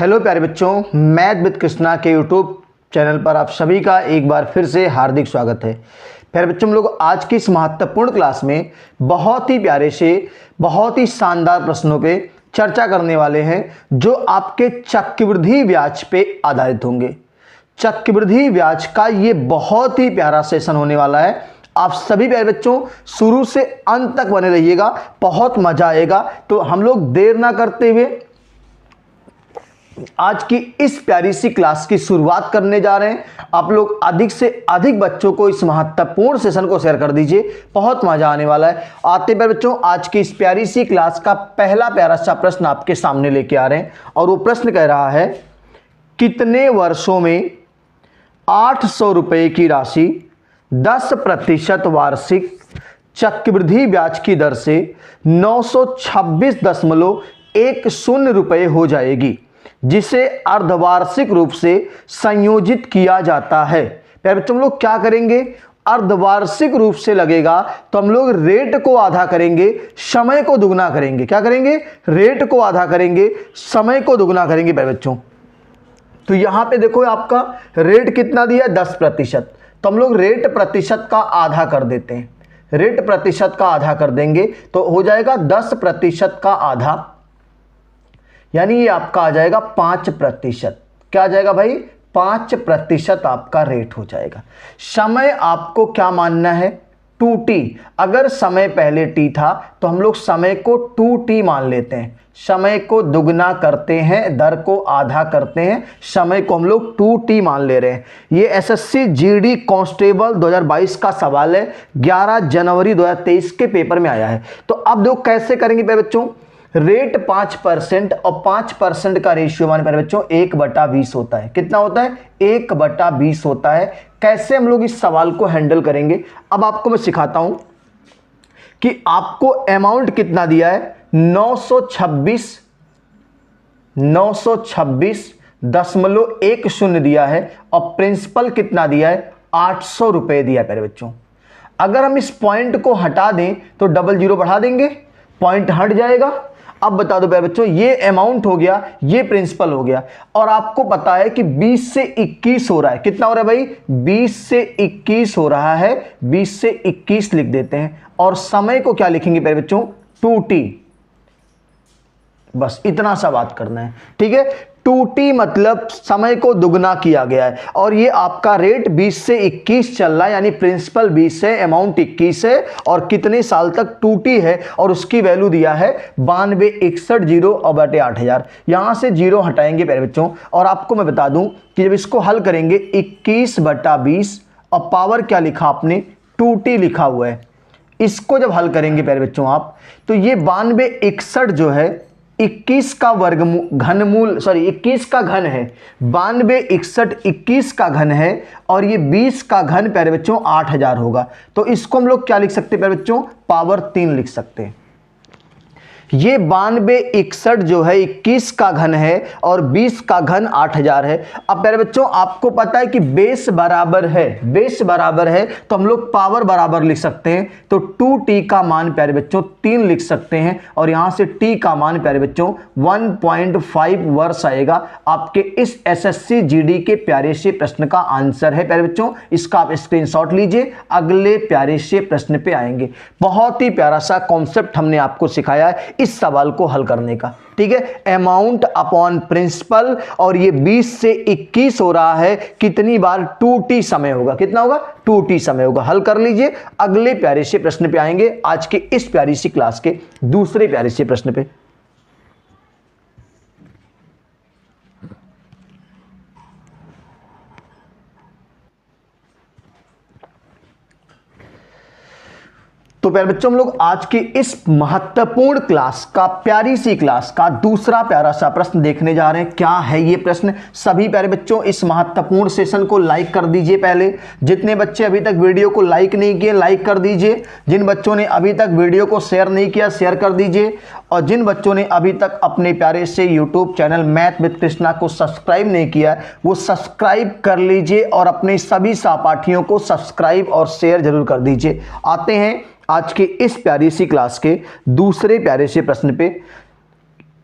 Hello प्यारे बच्चों, math with Krishna के यूट्यूब चैनल पर आप सभी का एक बार फिर से हार्दिक स्वागत है। प्यारे बच्चों, हम लोग आज की इस महत्वपूर्ण क्लास में बहुत ही प्यारे से बहुत ही शानदार प्रश्नों पे चर्चा करने वाले हैं जो आपके चक्रवृद्धि ब्याज पे आधारित होंगे। चक्रवृद्धि ब्याज का ये बहुत ही प्यारा सेशन होने वाला है। आप सभी प्यारे बच्चों शुरू से अंत तक बने रहिएगा, बहुत मजा आएगा। तो हम लोग देर ना करते हुए आज की इस प्यारी सी क्लास की शुरुआत करने जा रहे हैं। आप लोग अधिक से अधिक बच्चों को इस महत्वपूर्ण सेशन को शेयर कर दीजिए, बहुत मजा आने वाला है। आते प्यारे बच्चों, आज की इस प्यारी सी क्लास का पहला प्यारा सा प्रश्न आपके सामने लेके आ रहे हैं और वो प्रश्न कह रहा है, कितने वर्षों में 800 रुपए की राशि 10% वार्षिक चक्रवृद्धि ब्याज की दर से 926.10 रुपए हो जाएगी, जिसे अर्धवार्षिक रूप से संयोजित किया जाता है। प्यारे बच्चों, हम लोग क्या करेंगे, अर्धवार्षिक रूप से लगेगा तो हम लोग रेट को आधा करेंगे, समय को दुगना करेंगे। क्या करेंगे, रेट को आधा करेंगे, समय को दुगना करेंगे। प्यारे बच्चों, तो यहां पे देखो आपका रेट कितना दिया है, 10%। तो हम लोग रेट प्रतिशत का आधा कर देते हैं, रेट प्रतिशत का आधा कर देंगे तो हो जाएगा 10% का आधा, यानी ये आपका आ जाएगा 5%। क्या आ जाएगा भाई, 5% आपका रेट हो जाएगा। समय आपको क्या मानना है, 2t। अगर समय पहले t था तो हम लोग समय को 2t मान लेते हैं, समय को दुगना करते हैं, दर को आधा करते हैं, समय को हम लोग 2t मान ले रहे हैं। ये एसएससी जीडी कांस्टेबल 2022 का सवाल है, 11 जनवरी 2023 के पेपर में आया है। तो अब देखो कैसे करेंगे प्यारे बच्चों, रेट 5% और 5% का रेशियो मान प्यारे बच्चों 1/20 होता है। कितना होता है, 1/20 होता है। कैसे हम लोग इस सवाल को हैंडल करेंगे, अब आपको मैं सिखाता हूं कि आपको अमाउंट कितना दिया है, 926.10 दिया है और प्रिंसिपल कितना दिया है, 800 रुपए दिया है। प्यारे बच्चों, अगर हम इस पॉइंट को हटा दें तो डबल जीरो बढ़ा देंगे, पॉइंट हट जाएगा। अब बता दो प्यारे बच्चों, ये अमाउंट हो गया, ये प्रिंसिपल हो गया, और आपको पता है कि 20 से 21 हो रहा है। कितना हो रहा है भाई, 20 से 21 हो रहा है, 20 से 21 लिख देते हैं। और समय को क्या लिखेंगे प्यारे बच्चों, 2t। बस इतना सा बात करना है, ठीक है। 2t मतलब समय को दुगना किया गया है, और ये आपका रेट 20 से 21 चल रहा है, यानी प्रिंसिपल 20 है, अमाउंट 21 है, और कितने साल तक 2t है, और उसकी वैल्यू दिया है 9261 यहां से जीरो हटाएंगे प्यारे बच्चों। और आपको मैं बता दूं कि जब इसको हल करेंगे 21/20 और पावर क्या लिखा आपने, 2t लिखा हुआ है, इसको जब हल करेंगे प्यारे बच्चों आप, तो ये 9261 जो है 21 का घनमूल 21 का घन है, 9261 21 का घन है, और ये 20 का घन प्यारे बच्चों 8000 होगा। तो इसको हम लोग क्या लिख सकते हैं प्यारे बच्चों, पावर 3 लिख सकते हैं। ये 9261 जो है 21 का घन है और 20 का घन 8000 है। अब प्यारे बच्चों, आपको पता है कि बेस बराबर है, बेस बराबर है तो हम लोग पावर बराबर लिख सकते हैं। तो 2t का मान प्यारे बच्चों 3 लिख सकते हैं, और यहां से t का मान प्यारे बच्चों 1.5 वर्ष आएगा। आपके इस एसएससी जीडी के प्यारे से प्रश्न का आंसर है प्यारे बच्चों। इसका आप स्क्रीनशॉट लीजिए, अगले प्यारे से प्रश्न पे आएंगे। बहुत ही प्यारा सा कॉन्सेप्ट हमने आपको सिखाया है इस सवाल को हल करने का, ठीक है। अमाउंट अपॉन प्रिंसिपल, और ये 20 से 21 हो रहा है, कितनी बार, 2t समय होगा। कितना होगा, 2t समय होगा। हल कर लीजिए, अगले प्यारे से प्रश्न पे आएंगे, आज के इस प्यारी सी क्लास के दूसरे प्यारे से प्रश्न पे। तो प्यारे बच्चों, हम लोग आज की इस महत्वपूर्ण क्लास का, प्यारी सी क्लास का दूसरा प्यारा सा प्रश्न देखने जा रहे हैं। क्या है ये प्रश्न, सभी प्यारे बच्चों इस महत्वपूर्ण सेशन को लाइक कर दीजिए। पहले जितने बच्चे अभी तक वीडियो को लाइक नहीं किए, लाइक कर दीजिए। जिन बच्चों ने अभी तक वीडियो को शेयर नहीं किया, शेयर कर दीजिए। और जिन बच्चों ने अभी तक अपने प्यारे से YouTube channel math with Krishna को सब्सक्राइब नहीं किया, वो सब्सक्राइब कर लीजिए और अपने सभी सहपाठियों को सब्सक्राइब और शेयर जरूर कर दीजिए। आते हैं आज के इस प्यारी सी क्लास के दूसरे प्यारे से प्रश्न पे।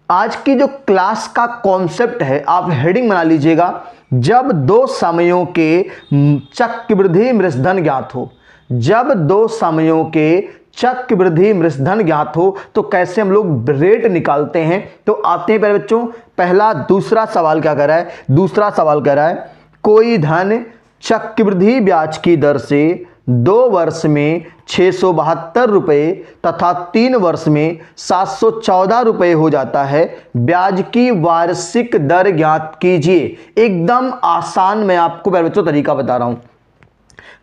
आज की जो क्लास का कॉन्सेप्ट है, आप हेडिंग बना लीजिएगा, जब दो समयों के चक्रवृद्धि मृषधन ज्ञात हो। जब दो समयों के चक्रवृद्धि मृषधन ज्ञात हो तो कैसे हम लोग रेट निकालते हैं। तो आते हैं पहले बच्चों, पहला दूसरा सवाल क्या कह रहा है, दूसरा सवाल कह रहा है कोई धन चक्रवृद्धि ब्याज की दर से 2 वर्ष में 672 रुपये तथा 3 वर्ष में 714 रुपये हो जाता है, ब्याज की वार्षिक दर ज्ञात कीजिए। एकदम आसान मैं आपको पहले बच्चों तरीका बता रहा हूं।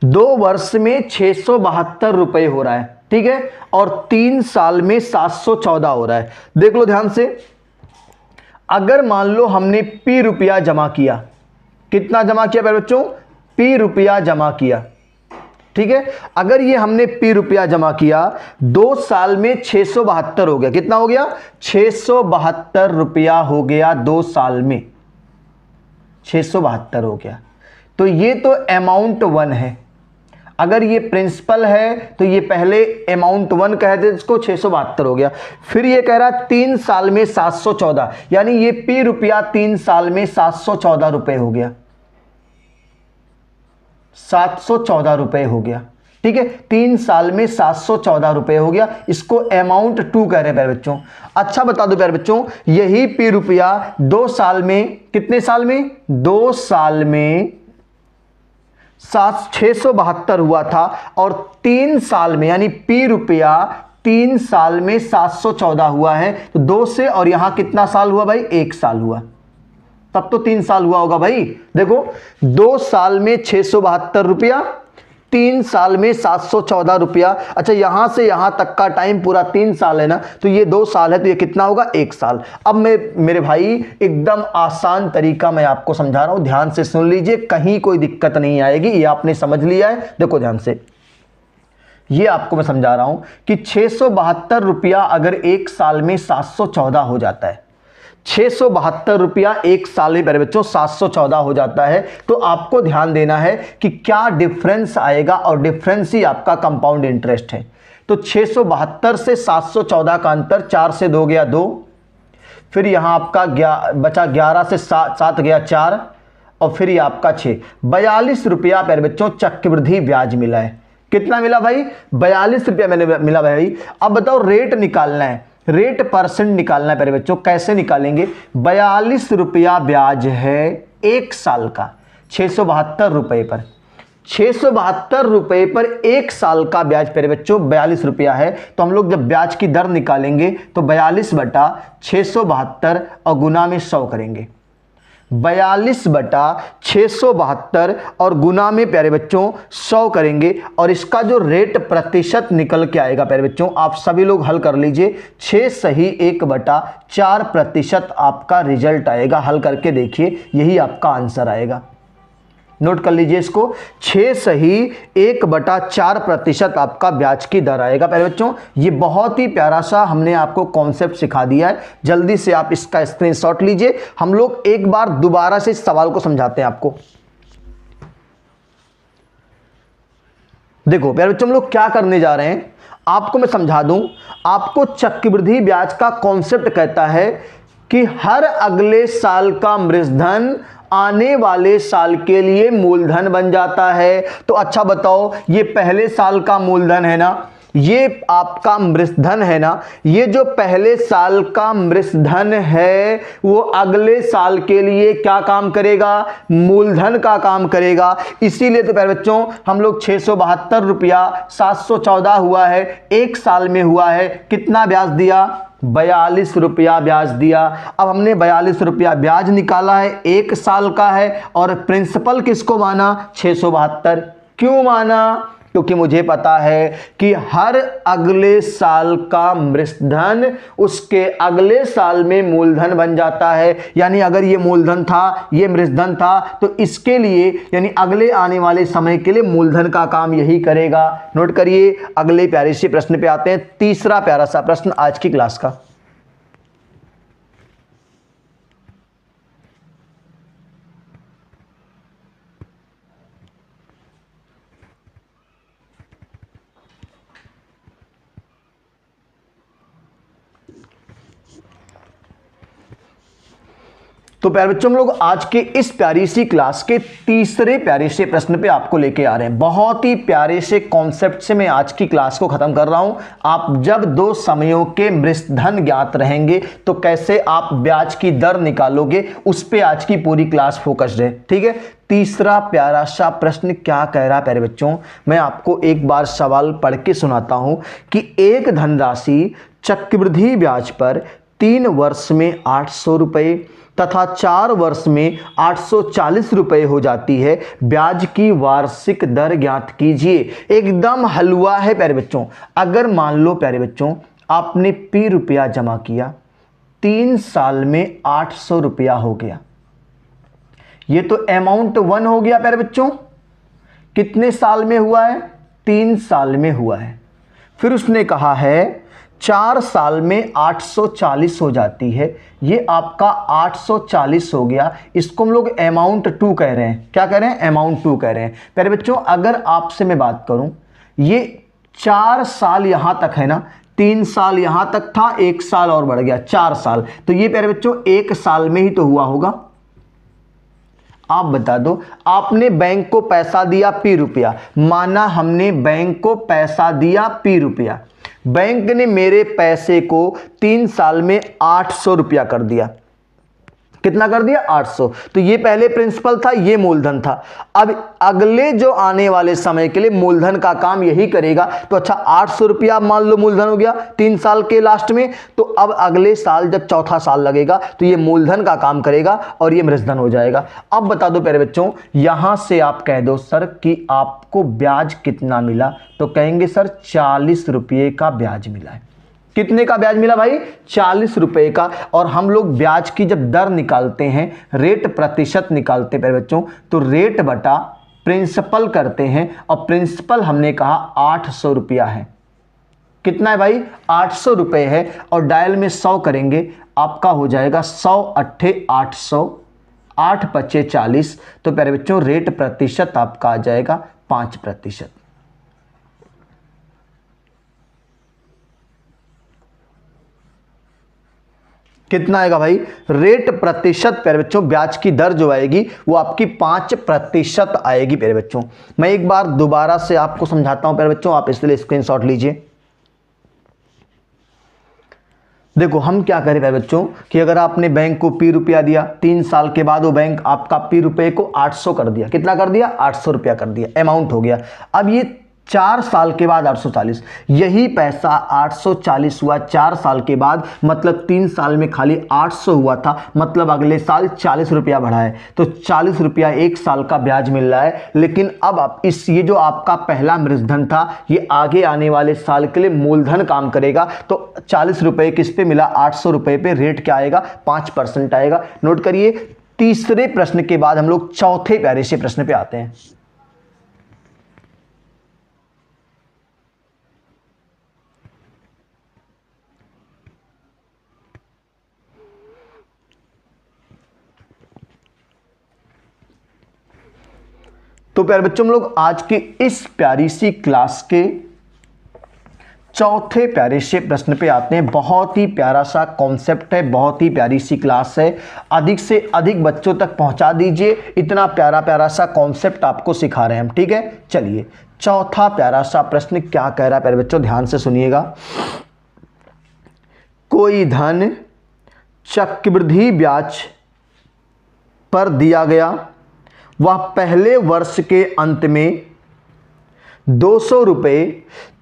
2 वर्ष में 672 रुपये हो रहा है, ठीक है, और 3 साल में 714 हो रहा है। देख लो ध्यान से, अगर मान लो हमने पी रुपया जमा किया, कितना जमा किया पहले बच्चों, पी रुपया जमा किया, ठीक है। अगर ये हमने पी रुपया जमा किया, 2 साल में 672 हो गया, कितना हो गया, 672 रुपया हो गया 2 साल में, 672 हो गया। तो ये तो अमाउंट 1 है। अगर ये प्रिंसिपल है तो ये पहले अमाउंट 1 कह दे, इसको 672 हो गया। फिर ये कह रहा है 3 साल में 714, यानी ये पी रुपया 3 साल में 714 रुपए हो गया, 714 रुपए हो गया, ठीक है। 3 साल में 714 रुपए हो गया, इसको अमाउंट 2 कह रहे हैं प्यारे बच्चों। अच्छा बता दो प्यारे बच्चों, यही पी रुपया 2 साल में, कितने साल में, 2 साल में 672 हुआ था, और 3 साल में यानी पी रुपया 3 साल में 714 हुआ है। तो 2 से और यहां कितना साल हुआ भाई, 1 साल हुआ, तब तो 3 साल हुआ होगा भाई। देखो 2 साल में 672 रुपया, 3 साल में 714 रुपया। अच्छा यहां से यहां तक का टाइम पूरा 3 साल है ना, तो ये 2 साल है, तो ये कितना होगा, 1 साल। अब मैं मेरे भाई एकदम आसान तरीका मैं आपको समझा रहा हूं, ध्यान से सुन लीजिए, कहीं कोई दिक्कत नहीं आएगी। ये आपने समझ लिया है, देखो ध्यान से, ये आपको मैं समझा रहा हूं कि 672 रुपया अगर 1 साल में 714 हो जाता है, 672 रुपया 1 साल में मेरे बच्चों 714 हो जाता है, तो आपको ध्यान देना है कि क्या डिफरेंस आएगा, और डिफरेंस ही आपका कंपाउंड इंटरेस्ट है। तो 672 से 714 का अंतर, 4 से 2 गया 2, फिर यहां आपका बचा 11 से 7 गया 4, और फिर ये आपका 6, 42 रुपया मेरे बच्चों चक्रवृद्धि ब्याज मिला है। कितना मिला भाई, 42 रुपया मैंने मिला भाई। अब बताओ रेट निकालना है, रेट परसेंट निकालना है प्यारे बच्चों, कैसे निकालेंगे। 42 रुपया ब्याज है 1 साल का, 672 रुपए पर, 672 रुपए पर 1 साल का ब्याज प्यारे बच्चों 42 रुपया है। तो हम लोग जब ब्याज की दर निकालेंगे तो 42 बटा 672 और गुना में 100 करेंगे, 42 बटा 672 और गुना में प्यारे बच्चों 100 करेंगे, और इसका जो रेट प्रतिशत निकल के आएगा प्यारे बच्चों, आप सभी लोग हल कर लीजिए, 6 सही 1/4% आपका रिजल्ट आएगा। हल करके देखिए, यही आपका आंसर आएगा, नोट कर लीजिए इसको, 6 सही 1/4% आपका ब्याज की दर आएगा प्यारे बच्चों। ये बहुत ही प्यारा सा हमने आपको कॉन्सेप्ट सिखा दिया है, जल्दी से आप इसका स्क्रीनशॉट लीजिए। हम लोग एक बार दोबारा से इस सवाल को समझाते हैं आपको। देखो प्यारे बच्चों, हम लोग क्या करने जा रहे हैं, आपको मैं समझा दूं। आपको चक्रवृद्धि ब्याज का कॉन्सेप्ट कहता है कि हर अगले साल का मृषधन आने वाले साल के लिए मूलधन बन जाता है। तो अच्छा बताओ, ये पहले साल का मूलधन है ना, ये आपका मृषधन है ना, ये जो पहले साल का मृषधन है वो अगले साल के लिए क्या काम करेगा, मूलधन का काम करेगा। इसीलिए तो प्यारे बच्चों हम लोग 672 रुपया 714 हुआ है, 1 साल में हुआ है, कितना ब्याज दिया, 42 रुपया ब्याज दिया। अब हमने 42 रुपया ब्याज निकाला है, 1 साल का है, और प्रिंसिपल किसको माना, 672। क्यों माना, क्योंकि मुझे पता है कि हर अगले साल का मृषधन उसके अगले साल में मूलधन बन जाता है। यानी अगर ये मूलधन था, ये मृषधन था, तो इसके लिए यानी अगले आने वाले समय के लिए मूलधन का काम यही करेगा। नोट करिए, अगले प्यारे से प्रश्न पे आते हैं, तीसरा प्यारा सा प्रश्न आज की क्लास का। तो प्यारे बच्चों हम लोग आज के इस प्यारी सी क्लास के तीसरे प्यारे से प्रश्न पे आपको लेके आ रहे हैं। बहुत ही प्यारे से कॉन्सेप्ट से मैं आज की क्लास को खत्म कर रहा हूं। आप जब दो समयों के मृतधन ज्ञात रहेंगे तो कैसे आप ब्याज की दर निकालोगे, उस पे आज की पूरी क्लास फोकस्ड है। ठीक है, तीसरा प्यारा सा प्रश्न क्या कह रहा है प्यारे बच्चों, मैं आपको एक बार सवाल पढ़ के सुनाता हूं कि एक धनराशि चक्रवृद्धि ब्याज पर 3 वर्ष में 800 रुपये तथा 4 वर्ष में 840 रुपये हो जाती है। ब्याज की वार्षिक दर ज्ञात कीजिए। एकदम हलवा है प्यारे बच्चों। अगर मान लो प्यारे बच्चों आपने P रुपया जमा किया, 3 साल में 800 रुपया हो गया। ये तो अमाउंट 1 हो गया प्यारे बच्चों। कितने साल में हुआ है? 3 साल में हुआ है। फिर उसने कहा है 4 साल में 840 हो जाती है। ये आपका 840 हो गया। इसको हम लोग अमाउंट 2 कह रहे हैं। क्या कह रहे हैं? अमाउंट 2 कह रहे हैं। प्यारे बच्चों अगर आपसे मैं बात करूं, ये 4 साल यहां तक है ना, 3 साल यहां तक था, 1 साल और बढ़ गया 4 साल। तो ये प्यारे बच्चों 1 साल में ही तो हुआ होगा। आप बता दो, आपने बैंक को पैसा दिया P रुपया, माना हमने बैंक को पैसा दिया P रुपया, बैंक ने मेरे पैसे को 3 साल में 800 रुपया कर दिया। कितना कर दिया? 800। तो ये पहले प्रिंसिपल था, ये मूलधन था। अब अगले जो आने वाले समय के लिए मूलधन का काम यही करेगा। तो अच्छा 800 रुपया मान लो मूलधन हो गया 3 साल के लास्ट में। तो अब अगले साल जब चौथा साल लगेगा तो ये मूलधन का काम करेगा और ये मृतधन हो जाएगा। अब बता दो प्यारे बच्चों, यहां से आप कह दो सर कि आपको ब्याज कितना मिला, तो कहेंगे सर 40 रुपये का ब्याज मिला है। कितने का ब्याज मिला भाई? 40 रुपए का। और हम लोग ब्याज की जब दर निकालते हैं, रेट प्रतिशत निकालते हैं बच्चों, तो रेट बटा प्रिंसिपल करते हैं। और प्रिंसिपल हमने कहा 800 रुपया है। कितना है भाई? 800 रुपये है। और डायल में 100 करेंगे, आपका हो जाएगा 100 अट्ठे 800, 8 पच्चे 40। तो प्यारे बच्चों रेट प्रतिशत आपका आ जाएगा 5%। कितना आएगा भाई? रेट प्रतिशत प्यारे बच्चों, ब्याज की दर जो आएगी वो आपकी 5% आएगी प्यारे बच्चों। मैं एक बार दोबारा से आपको समझाता हूं प्यारे बच्चों, आप इसलिए स्क्रीनशॉट लीजिए। देखो हम क्या करें प्यारे बच्चों कि अगर आपने बैंक को P रुपया दिया, 3 साल के बाद वो बैंक आपका P रुपये को 800 कर दिया। कितना कर दिया? 800 रुपया कर दिया, अमाउंट हो गया। अब ये 4 साल के बाद 840, यही पैसा 840 हुआ 4 साल के बाद, मतलब 3 साल में खाली 800 हुआ था, मतलब अगले साल 40 रुपया बढ़ा है। तो 40 रुपया 1 साल का ब्याज मिल रहा है। लेकिन अब आप ये जो आपका पहला मृतधन था, ये आगे आने वाले साल के लिए मूलधन काम करेगा। तो 40 रुपये किस पे मिला? 800 रुपये पे। रेट क्या आएगा? 5% आएगा। नोट करिए। तीसरे प्रश्न के बाद हम लोग चौथे प्यारे से प्रश्न पे आते हैं। तो प्यारे बच्चों हम लोग आज की इस प्यारी सी क्लास के चौथे प्यारे से प्रश्न पे आते हैं। बहुत ही प्यारा सा कॉन्सेप्ट है, बहुत ही प्यारी सी क्लास है। अधिक से अधिक बच्चों तक पहुंचा दीजिए। इतना प्यारा प्यारा सा कॉन्सेप्ट आपको सिखा रहे हैं हम। ठीक है, चलिए चौथा प्यारा सा प्रश्न क्या कह रहा है प्यारे बच्चों, ध्यान से सुनिएगा। कोई धन चक्रवृद्धि ब्याज पर दिया गया, वह पहले वर्ष के अंत में 200 रुपये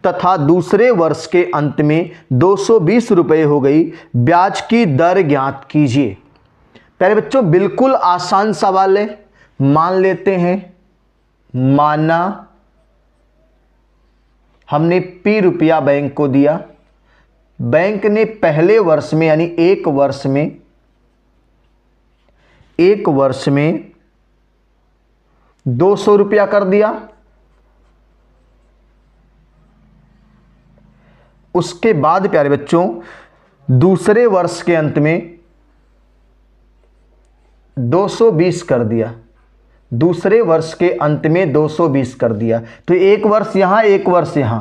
तथा दूसरे वर्ष के अंत में 220 रुपये हो गई। ब्याज की दर ज्ञात कीजिए। प्यारे बच्चों बिल्कुल आसान सवाल है। मान लेते हैं, माना हमने P रुपया बैंक को दिया, बैंक ने पहले वर्ष में यानी एक वर्ष में 200 रुपया कर दिया। उसके बाद प्यारे बच्चों दूसरे वर्ष के अंत में 220 कर दिया। दूसरे वर्ष के अंत में 220 कर दिया। तो एक वर्ष यहां, एक वर्ष यहां,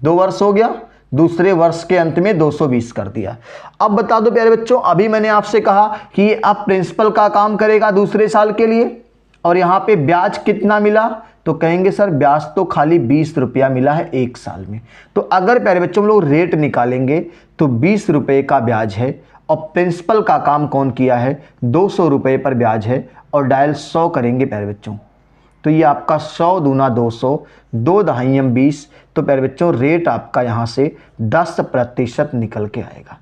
2 वर्ष हो गया, दूसरे वर्ष के अंत में 220 कर दिया। अब बता दो प्यारे बच्चों, अभी मैंने आपसे कहा कि अब प्रिंसिपल का काम करेगा दूसरे साल के लिए, और यहाँ पे ब्याज कितना मिला, तो कहेंगे सर ब्याज तो खाली 20 रुपया मिला है एक साल में। तो अगर प्यारे बच्चों हम लोग रेट निकालेंगे तो 20 रुपये का ब्याज है, और प्रिंसिपल का काम कौन किया है, 200 रुपये पर ब्याज है, और डायल 100 करेंगे प्यारे बच्चों, तो ये आपका 100 दूना 200, 2 दहाइयम 20, तो प्यारे बच्चों रेट आपका यहाँ से 10% निकल के आएगा।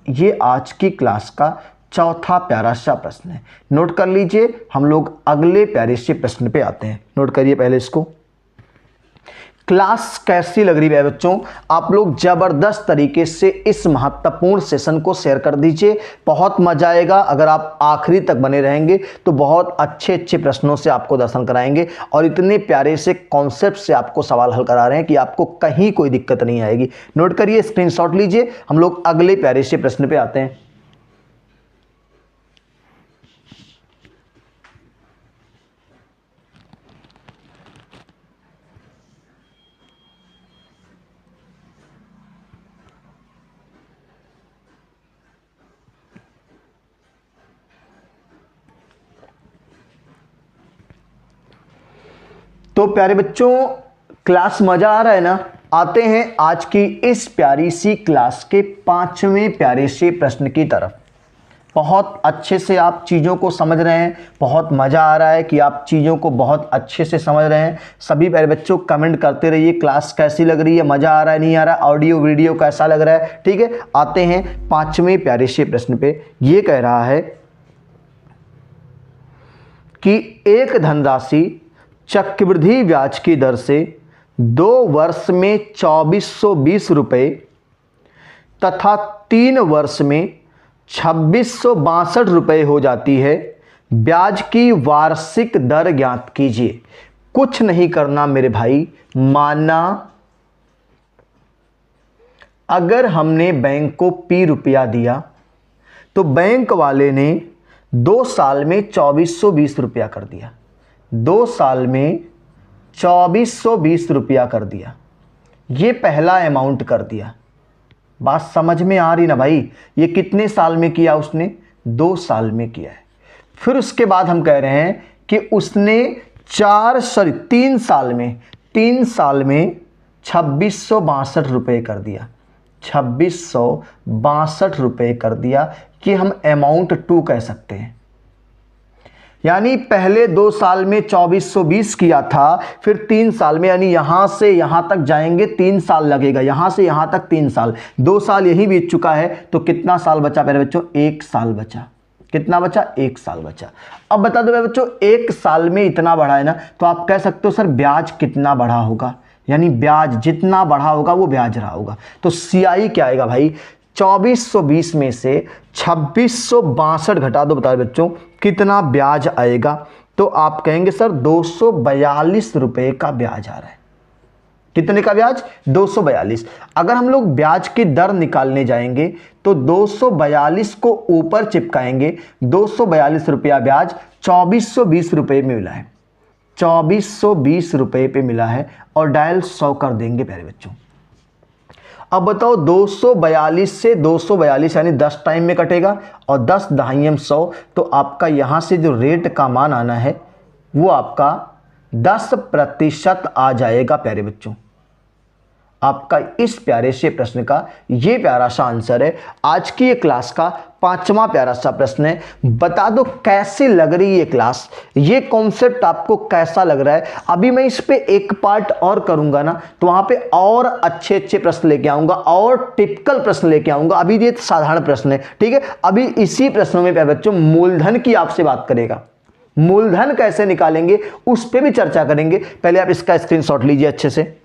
ये आज की क्लास का चौथा प्यारा सा प्रश्न है, नोट कर लीजिए। हम लोग अगले प्यारे से प्रश्न पे आते हैं, नोट करिए पहले इसको। क्लास कैसी लग रही है बच्चों, आप लोग ज़बरदस्त तरीके से इस महत्वपूर्ण सेशन को शेयर कर दीजिए, बहुत मजा आएगा। अगर आप आखिरी तक बने रहेंगे तो बहुत अच्छे अच्छे प्रश्नों से आपको दर्शन कराएंगे, और इतने प्यारे से कॉन्सेप्ट से आपको सवाल हल करा रहे हैं कि आपको कहीं कोई दिक्कत नहीं आएगी। नोट करिए, स्क्रीनशॉट लीजिए, हम लोग अगले प्यारे से प्रश्न पे आते हैं। तो प्यारे बच्चों क्लास मजा आ रहा है ना, आते हैं आज की इस प्यारी सी क्लास के 5वें प्यारे से प्रश्न की तरफ। बहुत अच्छे से आप चीज़ों को समझ रहे हैं, बहुत मज़ा आ रहा है कि आप चीज़ों को बहुत अच्छे से समझ रहे हैं। सभी प्यारे बच्चों कमेंट करते रहिए, क्लास कैसी लग रही है, मज़ा आ रहा है नहीं आ रहा, ऑडियो वीडियो कैसा लग रहा है। ठीक है, आते हैं 5वें प्यारे से प्रश्न पे। ये कह रहा है कि एक धनराशि चक्रवृद्धि ब्याज की दर से 2 वर्ष में 2420 रुपये तथा 3 वर्ष में 2662 रुपये हो जाती है। ब्याज की वार्षिक दर ज्ञात कीजिए। कुछ नहीं करना मेरे भाई, माना अगर हमने बैंक को P रुपया दिया तो बैंक वाले ने 2 साल में 2420 रुपया कर दिया, 2 साल में 2420 रुपया कर दिया। ये पहला अमाउंट कर दिया। बात समझ में आ रही ना भाई, ये कितने साल में किया उसने, 2 साल में किया है। फिर उसके बाद हम कह रहे हैं कि उसने 3 साल में 2662 रुपये कर दिया, 2662 रुपये कर दिया, कि हम अमाउंट 2 कह सकते हैं। यानी पहले 2 साल में 2420 किया था, फिर 3 साल में, यानी यहां से यहां तक जाएंगे 3 साल लगेगा, यहां से यहां तक 3 साल, 2 साल यही बीत चुका है, तो कितना साल बचा मेरे बच्चों, 1 साल बचा। कितना बचा, 1 साल बचा। अब बता दो मेरे बच्चों, 1 साल में इतना बढ़ा है ना, तो आप कह सकते हो सर ब्याज कितना बढ़ा होगा, यानी ब्याज जितना बढ़ा होगा वो ब्याज रहा होगा। तो CI क्या आएगा भाई, 2420 में से 2662 घटा दो, बता बच्चों कितना ब्याज आएगा, तो आप कहेंगे सर 242 रुपये का ब्याज आ रहा है। कितने का ब्याज, 242। अगर हम लोग ब्याज की दर निकालने जाएंगे तो 242 को ऊपर चिपकाएंगे, 242 रुपया ब्याज 2420 रुपये में मिला है, 2420 रुपये पे मिला है, और डायल 100 कर देंगे प्यारे बच्चों। अब बताओ 242 से 242 यानी 10 टाइम में कटेगा, और 10 दहाइयम 100, तो आपका यहाँ से जो रेट का मान आना है वो आपका 10% आ जाएगा प्यारे बच्चों। आपका इस प्यारे से प्रश्न का ये प्यारा सा आंसर है। आज की ये क्लास का 5वां प्यारा सा प्रश्न है। बता दो कैसी लग रही है ये क्लास, ये कॉन्सेप्ट आपको कैसा लग रहा है। अभी मैं इस पे एक पार्ट और करूंगा ना, तो वहां पे और अच्छे अच्छे प्रश्न लेके आऊंगा, और टिपिकल प्रश्न लेके आऊंगा। अभी ये साधारण प्रश्न है, ठीक है। अभी इसी प्रश्नों में प्यारे बच्चों मूलधन की आपसे बात करेगा, मूलधन कैसे निकालेंगे उस पर भी चर्चा करेंगे। पहले आप इसका स्क्रीनशॉट लीजिए अच्छे से।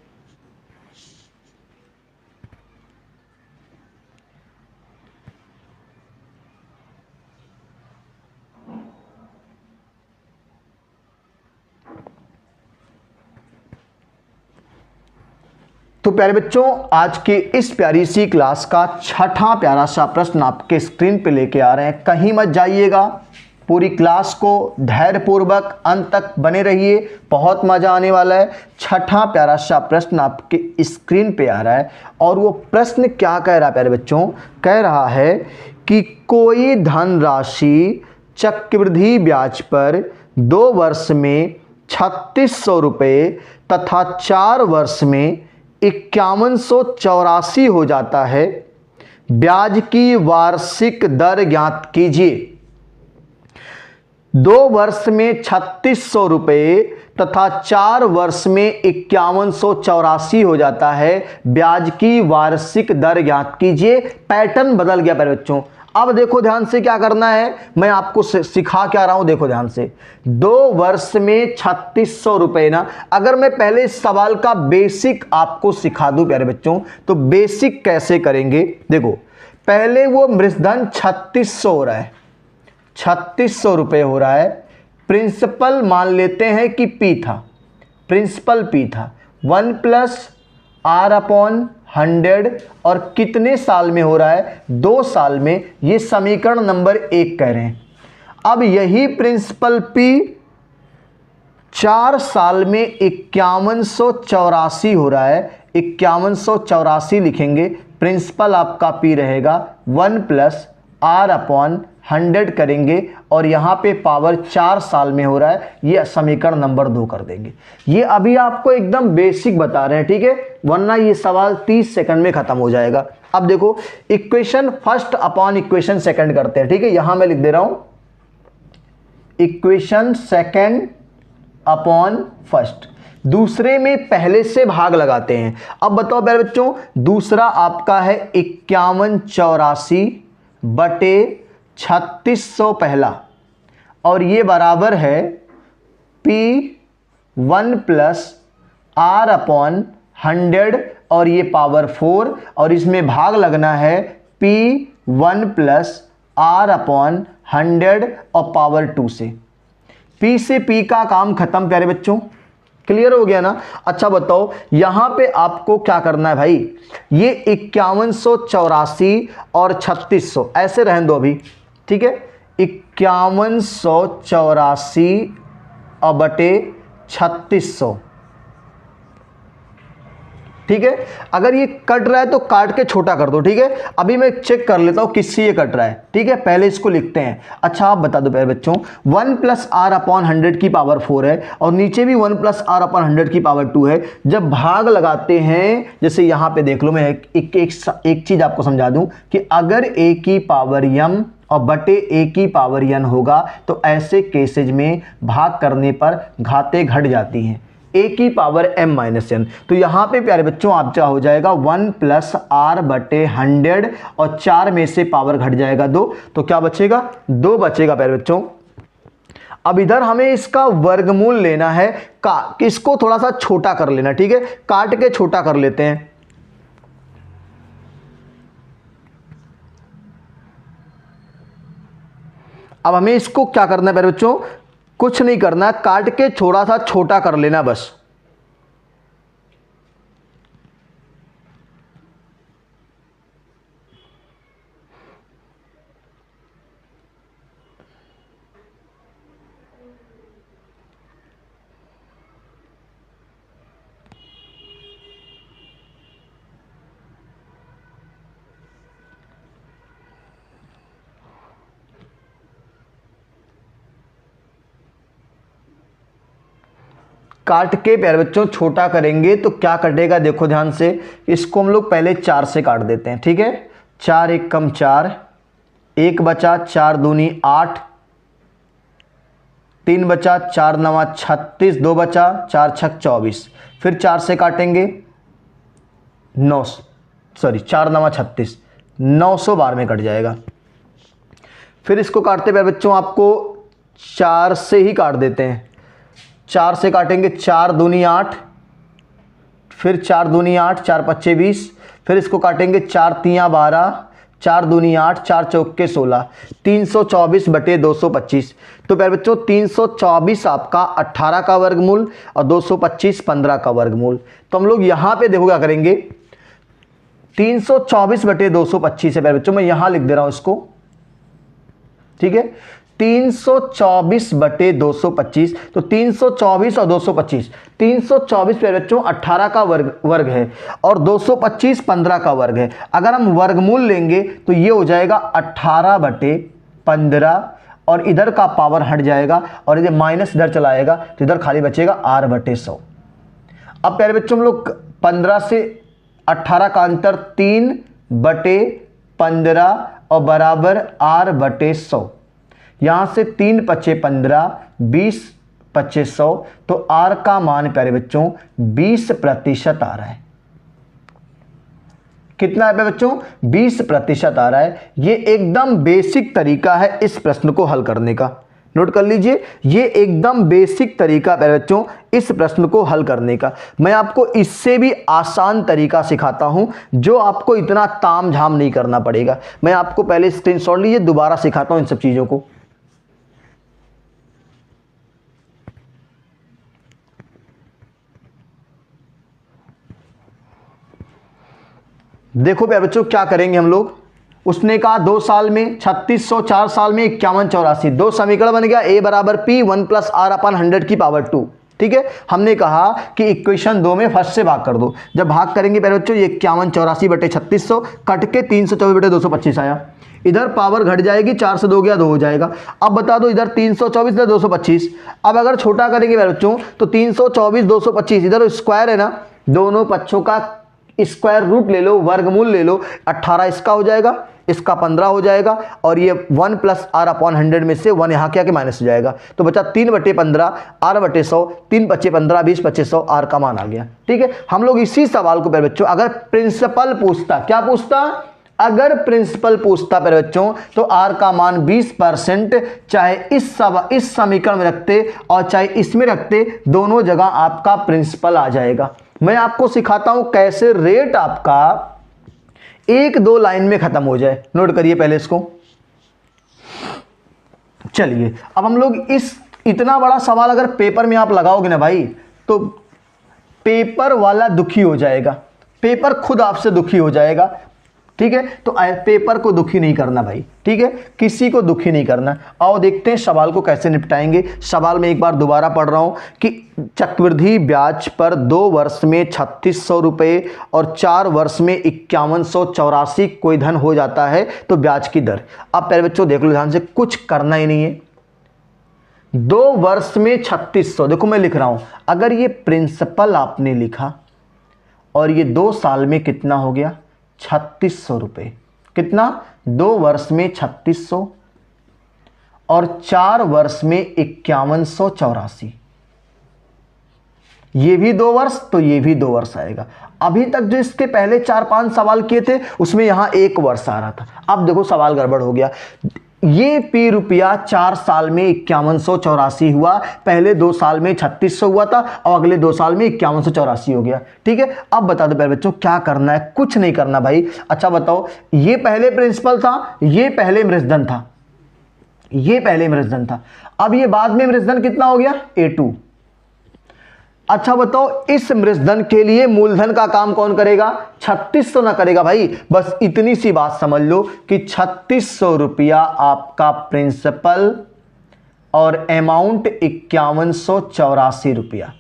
तो प्यारे बच्चों आज की इस प्यारी सी क्लास का 6ठा प्यारा सा प्रश्न आपके स्क्रीन पे लेके आ रहे हैं, कहीं मत जाइएगा, पूरी क्लास को धैर्यपूर्वक अंत तक बने रहिए, बहुत मज़ा आने वाला है। छठा प्यारा सा प्रश्न आपके स्क्रीन पे आ रहा है और वो प्रश्न क्या कह रहा है प्यारे बच्चों, कह रहा है कि कोई धनराशि चक्रवृद्धि ब्याज पर 2 वर्ष में 3600 रुपये तथा 4 वर्ष में 5184 हो जाता है, ब्याज की वार्षिक दर ज्ञात कीजिए। 2 वर्ष में 3600 रुपये तथा 4 वर्ष में 5184 हो जाता है, ब्याज की वार्षिक दर ज्ञात कीजिए। पैटर्न बदल गया प्यारे बच्चों। अब देखो ध्यान से क्या करना है, मैं आपको सिखा क्या रहा हूं, देखो ध्यान से। 2 वर्ष में 3600 रुपये ना, अगर मैं पहले इस सवाल का बेसिक आपको सिखा दूं प्यारे बच्चों, तो बेसिक कैसे करेंगे, देखो पहले वो मृतधन 3600 हो रहा है, 3600 रुपये हो रहा है। प्रिंसिपल मान लेते हैं कि पी था, प्रिंसिपल पी था, 1 + R/100 और कितने साल में हो रहा है, 2 साल में। ये समीकरण नंबर 1 कह रहे हैं। अब यही प्रिंसिपल पी 4 साल में 5184 हो रहा है, 5184 लिखेंगे। प्रिंसिपल आपका पी रहेगा 1 + R/100 करेंगे और यहाँ पे पावर 4 साल में हो रहा है, ये समीकरण नंबर 2 कर देंगे। ये अभी आपको एकदम बेसिक बता रहे हैं, ठीक है, वरना ये सवाल 30 सेकंड में खत्म हो जाएगा। अब देखो equation first upon equation second करते हैं, ठीक है, यहां मैं लिख दे रहा हूं इक्वेशन सेकंड अपॉन फर्स्ट। दूसरे में पहले से भाग लगाते हैं। अब बताओ प्यारे बच्चों, दूसरा आपका है 5184 बटे 3600 पहला, और ये बराबर है P1 + R/100 और ये पावर 4, और इसमें भाग लगना है P1 + R/100 और पावर 2 से। P से P का काम खत्म प्यारे बच्चों, क्लियर हो गया ना। अच्छा बताओ यहां पे आपको क्या करना है भाई, ये 5184 और 3600 ऐसे रहने दो अभी, ठीक है, 5184 और बटे 3600, ठीक है। अगर ये कट रहा है तो काट के छोटा कर दो, ठीक है। अभी मैं चेक कर लेता हूं किससे ये कट रहा है, ठीक है, पहले इसको लिखते हैं। अच्छा आप बता दो प्यारे बच्चों, 1 + R/100 की पावर 4 है और नीचे भी 1 + R/100 की पावर 2 है। जब भाग लगाते हैं, जैसे यहां पे देख लो, मैं एक चीज आपको समझा दूं कि अगर a की पावर m और बटे a की पावर n होगा तो ऐसे केसेज में भाग करने पर घातें घट जाती हैं, a की पावर m-n। तो यहां पे प्यारे बच्चों आपका हो जाएगा 1 + R/100 और 4 में से पावर घट जाएगा 2, तो क्या बचेगा, 2 बचेगा प्यारे बच्चों। अब इधर हमें इसका वर्गमूल लेना है, इसको थोड़ा सा छोटा कर लेना, ठीक है, काट के छोटा कर लेते हैं। अब हमें इसको क्या करना है प्यारे बच्चों, कुछ नहीं करना, काट के थोड़ा सा छोटा कर लेना बस। काट के प्यारे बच्चों छोटा करेंगे तो क्या कटेगा, देखो ध्यान से, इसको हम लोग पहले 4 से काट देते हैं, ठीक है। 4 × 1 = 4, 1 बचा, 4 दूनी 8, 3 बचा, 4 9 36, 2 बचा, 4 6 24, फिर 4 से काटेंगे 4 9 36, 912 में कट जाएगा। फिर इसको काटते प्यारे बच्चों आपको 4 से ही काट देते हैं, 4 से काटेंगे, 4 दूनी 8, फिर 4 दूनी 8, 4 5 20, फिर इसको काटेंगे 4 3 12, 4 दूनी 8, 4 चौके 16, 324 बटे 225। तो प्यारे बच्चों 324 आपका 18 का वर्गमूल और 225 15 का वर्गमूल। तो हम लोग यहाँ पे देखो क्या करेंगे, 324 बटे 225 है प्यारे बच्चों, मैं यहाँ लिख दे रहा हूँ इसको, ठीक है। 324 बटे 225, तो 324 और 225, 324 पे बच्चों 18 का वर्ग है और 225 15 का वर्ग है। अगर हम वर्गमूल लेंगे तो ये हो जाएगा 18 बटे 15 और इधर का पावर हट जाएगा और इधर माइनस इधर चलाएगा तो इधर खाली बचेगा r बटे 100। अब प्यारे बच्चों हम लोग 15 से 18 का अंतर 3 बटे 15 और बराबर r बटे 100। यहाँ से 3 पच्चे 15, 20 पच्चे 100, तो r का मान प्यारे बच्चों 20% आ रहा है। कितना है बच्चों? 20% आ रहा है। ये एकदम बेसिक तरीका है इस प्रश्न को हल करने का, नोट कर लीजिए। ये एकदम बेसिक तरीका है बच्चों इस प्रश्न को हल करने का। मैं आपको इससे भी आसान तरीका सिखाता हूं जो आपको इतना ताम झाम नहीं करना पड़ेगा। मैं आपको पहले स्क्रीनशॉट लीजिए, दोबारा सिखाता हूं इन सब चीजों को। देखो प्यारे बच्चों क्या करेंगे हम लोग। उसने कहा 2 साल में 3600, 4 साल में 51 84, दो समीकरण बन गया। a बराबर p 1 प्लस r अपन 100 की पावर 2। ठीक है, हमने कहा कि इक्वेशन 2 में फर्स्ट से भाग कर दो। जब भाग करेंगे प्यारे बच्चों ये 51 84 बटे 3600 कट के 324 बटे 225 आया। इधर पावर घट जाएगी, 4 से 2 गया 2 हो जाएगा। अब बता दो इधर 324 इधर 225। अब अगर छोटा करेंगे प्यारे बच्चों तो 324 225, इधर स्क्वायर है ना, दोनों पक्षों का स्क्वायर रूट ले लो, वर्गमूल ले लो। 18 इसका हो जाएगा, इसका 15 हो जाएगा और ये 1 प्लस r अपॉन 100 में से 1 यहाँ के आके माइनस हो जाएगा। तो बचा 3 बटे 15 r बटे 100, 3 पच्चे 15, 20 पच्चे 100, r का मान आ गया। ठीक है, हम लोग इसी सवाल को प्यारे बच्चों अगर प्रिंसिपल पूछता, क्या पूछता? अगर प्रिंसिपल पूछता प्यारे बच्चों तो r का मान 20%, चाहे इस समीकरण में रखते और चाहे इसमें रखते, दोनों जगह आपका प्रिंसिपल आ जाएगा। मैं आपको सिखाता हूं कैसे रेट आपका 1-2 लाइन में खत्म हो जाए। नोट करिए पहले इसको। चलिए अब हम लोग इतना बड़ा सवाल अगर पेपर में आप लगाओगे ना भाई, तो पेपर वाला दुखी हो जाएगा, पेपर खुद आपसे दुखी हो जाएगा। ठीक है, तो पेपर को दुखी नहीं करना भाई। ठीक है, किसी को दुखी नहीं करना। आओ देखते हैं सवाल को कैसे निपटाएंगे। सवाल में एक बार दोबारा पढ़ रहा हूं कि चक्रवृद्धि ब्याज पर 2 वर्ष में 3600 रुपये और 4 वर्ष में 5184 कोई धन हो जाता है तो ब्याज की दर। अब पहले बच्चों देख लो ध्यान से, कुछ करना ही नहीं है। 2 वर्ष में 3600, देखो मैं लिख रहा हूं, अगर ये प्रिंसिपल आपने लिखा और ये 2 साल में कितना हो गया 3600 रुपये। कितना? 2 वर्ष में 3600 और 4 वर्ष में 5184। ये भी 2 वर्ष तो ये भी 2 वर्ष आएगा। अभी तक जो इसके पहले 4-5 सवाल किए थे उसमें यहां 1 वर्ष आ रहा था। अब देखो सवाल गड़बड़ हो गया। ये p रुपया 4 साल में 5184 हुआ, पहले 2 साल में 3600 हुआ था और अगले 2 साल में 5184 हो गया। ठीक है, अब बता दो प्यारे बच्चों क्या करना है? कुछ नहीं करना भाई। अच्छा बताओ, ये पहले प्रिंसिपल था, ये पहले मृजधन था, ये पहले मृजधन था, अब ये बाद में मृजधन कितना हो गया? A2। अच्छा बताओ, इस मृजधन के लिए मूलधन का काम कौन करेगा? 3600 ना करेगा भाई। बस इतनी सी बात समझ लो कि 3600 रुपया आपका प्रिंसिपल और अमाउंट 5184 रुपया।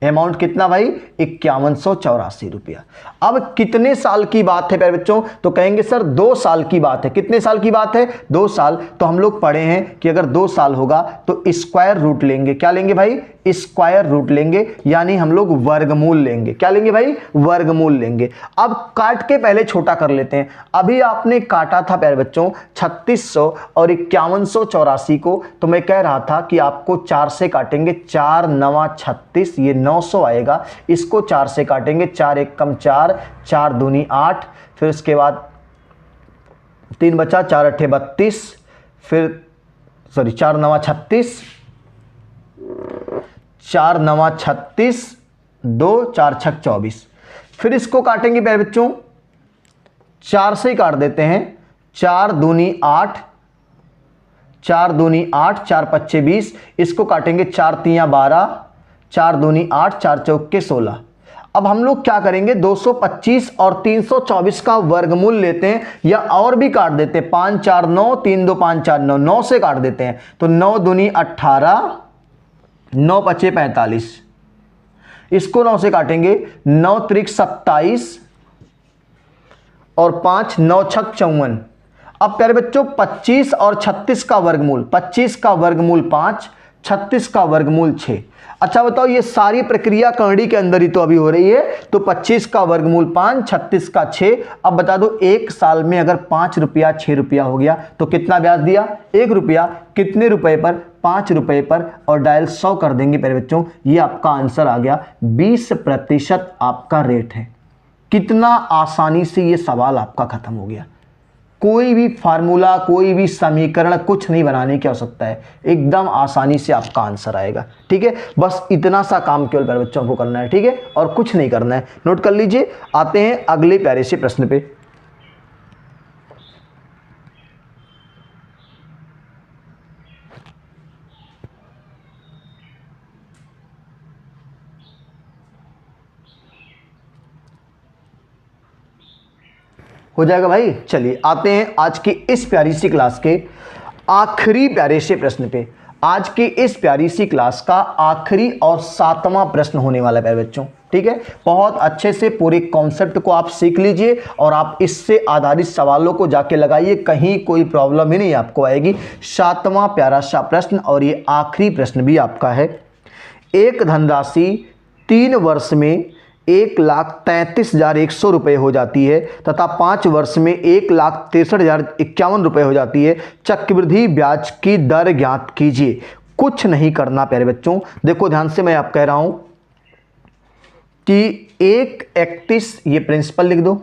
अमाउंट कितना भाई? 5184 रुपया। अब कितने साल की बात है प्यारे बच्चों? तो कहेंगे सर 2 साल की बात है। कितने साल की बात है? 2 साल। तो हम लोग पढ़े हैं कि अगर 2 साल होगा तो स्क्वायर रूट लेंगे। क्या लेंगे भाई? स्क्वायर रूट लेंगे, यानी हम लोग वर्गमूल लेंगे। क्या लेंगे भाई? वर्गमूल लेंगे। अब काट के पहले छोटा कर लेते हैं। अभी आपने काटा था प्यारे बच्चों 3600 और 5184 को, तो मैं कह रहा था कि आपको 4 से काटेंगे, 4 9 36, ये 900 आएगा। इसको 4 से काटेंगे, 4 1 कम 4, 4 दूनी 8, फिर उसके बाद 3 बचा, 4 8 32, फिर सॉरी 4 9 36, 4 9 36, 2 4 6 24। फिर इसको काटेंगे प्यारे बच्चों, 4 से काट देते हैं, 4 दूनी 8, 4 दूनी 8, 4 पच्चे 20। इसको काटेंगे, 4 3 12, 4 दूनी 8, 4 चौके 16। अब हम लोग क्या करेंगे, 225 और 324 का वर्गमूल लेते हैं या और भी काट देते हैं, 5 4 9, 3 2 5 4 9, 9 से काट देते हैं। तो 9 दूनी 18, 9 पचे 45, इसको 9 से काटेंगे, 9 त्रिक 27 और 5 9 छक 54। अब प्यारे बच्चों 25 और 36 का वर्गमूल, 25 का वर्गमूल 5, 36 का वर्गमूल 6। अच्छा बताओ, ये सारी प्रक्रिया करड़ी के अंदर ही तो अभी हो रही है। तो 25 का वर्गमूल 5, 36 का 6। अब बता दो, एक साल में अगर 5 रुपया 6 रुपया हो गया तो कितना ब्याज दिया, 1 रुपया। कितने रुपए पर, 5 रुपए पर, और डायल 100 कर देंगे प्यारे बच्चों। ये आपका आंसर आ गया, 20% आपका रेट है। कितना आसानी से ये सवाल आपका खत्म हो गया। कोई भी फार्मूला, कोई भी समीकरण कुछ नहीं बनाने की आवश्यकता है, एकदम आसानी से आपका आंसर आएगा। ठीक है, बस इतना सा काम केवल प्यारे बच्चों को करना है। ठीक है, और कुछ नहीं करना है। नोट कर लीजिए। आते हैं अगले प्यारे से प्रश्न पे। हो जाएगा भाई। चलिए आते हैं आज की इस प्यारी सी क्लास के आखिरी प्यारे से प्रश्न पे। आज की इस प्यारी सी क्लास का आखिरी और 7वां प्रश्न होने वाला है प्यारे बच्चों। ठीक है, बहुत अच्छे से पूरे कॉन्सेप्ट को आप सीख लीजिए और आप इससे आधारित सवालों को जाके लगाइए, कहीं कोई प्रॉब्लम ही नहीं आपको आएगी। 7वां प्यारा सा प्रश्न और ये आखिरी प्रश्न भी आपका है। एक धनराशि 3 वर्ष में 1,33,100 रुपये हो जाती है तथा 5 वर्ष में 1,63,051 रुपये हो जाती है। चक्रवृद्धि ब्याज की दर ज्ञात कीजिए। कुछ नहीं करना प्यारे बच्चों, देखो ध्यान से, मैं आप कह रहा हूं कि 1,31 ये प्रिंसिपल लिख दो,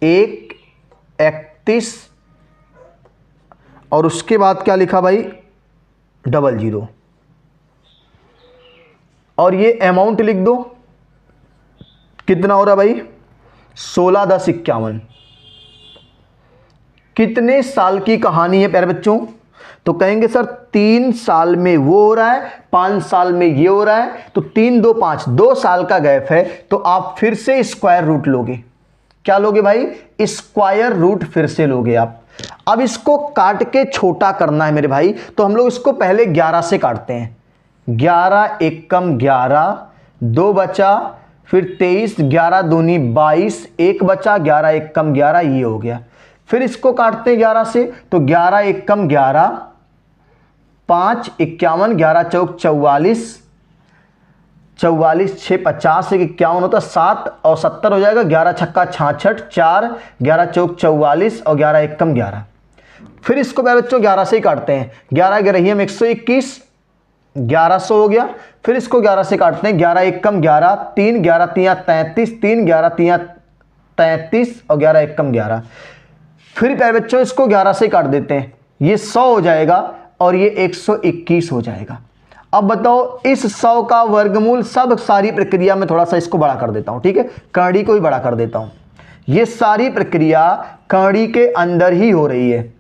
1,31 और उसके बाद क्या लिखा भाई, 00, और ये अमाउंट लिख दो। कितना हो रहा भाई, 16,10,51। कितने साल की कहानी है प्यारे बच्चों, तो कहेंगे सर 3 साल में वो हो रहा है, 5 साल में ये हो रहा है, तो 3 2 5, 2 साल का गैप है। तो आप फिर से स्क्वायर रूट लोगे। क्या लोगे भाई, स्क्वायर रूट फिर से लोगे आप। अब इसको काट के छोटा करना है मेरे भाई, तो हम लोग इसको पहले 11 से काटते हैं। 11 एकम 11, 2 बचा, फिर 23, 11 दूनी 22, 1 बचा, 11 एकम 11, ये हो गया। फिर इसको काटते हैं 11 से, तो 11 एकम 11, 5 51, 11 चौक 44, 44 6 50, 51 होता, 7 और 70 हो जाएगा, 11 छक्का 66, 4 11 चौक 44 और 11 एकम 11। फिर इसको प्यारे बच्चों 11 से ही काटते हैं। 11 11 121, 1100 हो गया। फिर इसको 11 से काटते हैं, 11 एकम 11, 3 11 3 33, 3 11 3 33 और 11 एकम 11। फिर प्यारे बच्चों इसको 11 से काट देते हैं, ये 100 हो जाएगा और ये 121 हो जाएगा। अब बताओ, इस 100 का वर्गमूल, सब सारी प्रक्रिया में थोड़ा सा इसको बड़ा कर देता हूं। ठीक है, करड़ी को ही बड़ा कर देता हूं। ये सारी प्रक्रिया करड़ी के अंदर ही हो रही है।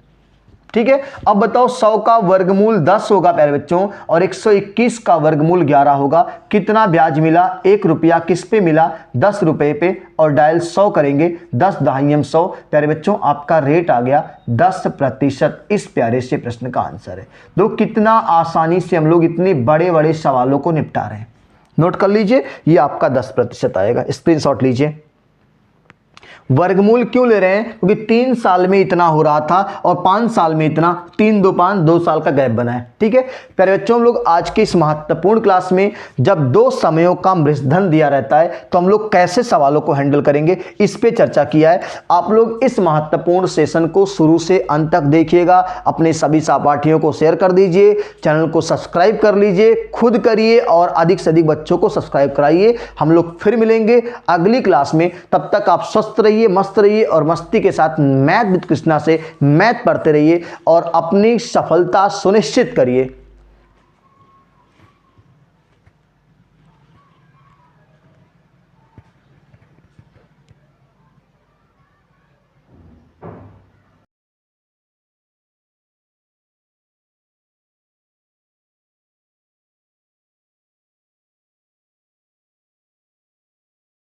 ठीक है, अब बताओ 100 का वर्गमूल 10 होगा प्यारे बच्चों और 121 का वर्गमूल 11 होगा। कितना ब्याज मिला, 1 रुपया। किस पे मिला, 10 रुपए पे, और डायल 100 करेंगे, 10 दहाइयम 100। प्यारे बच्चों आपका रेट आ गया 10%। इस प्यारे से प्रश्न का आंसर है। दो कितना आसानी से हम लोग इतने बड़े बड़े सवालों को निपटा रहे हैं। नोट कर लीजिए, ये आपका 10% आएगा। स्क्रीनशॉट लीजिए। वर्गमूल क्यों ले रहे हैं, क्योंकि 3 साल में इतना हो रहा था और 5 साल में इतना, 3 2 5, 2 साल का गैप बना है। ठीक है प्यारे बच्चों, हम लोग आज की इस महत्वपूर्ण क्लास में जब 2 समयों का मृषधन दिया रहता है तो हम लोग कैसे सवालों को हैंडल करेंगे, इस पे चर्चा किया है। आप लोग इस महत्वपूर्ण सेशन को शुरू से अंत तक देखिएगा, अपने सभी सहपाठियों को शेयर कर दीजिए, चैनल को सब्सक्राइब कर लीजिए, खुद करिए और अधिक से अधिक बच्चों को सब्सक्राइब कराइए। हम लोग फिर मिलेंगे अगली क्लास में, तब तक आप स्वस्थ रहिए, मस्त रहिए और मस्ती के साथ मैथ विद कृष्णा से मैथ पढ़ते रहिए और अपनी सफलता सुनिश्चित करिए।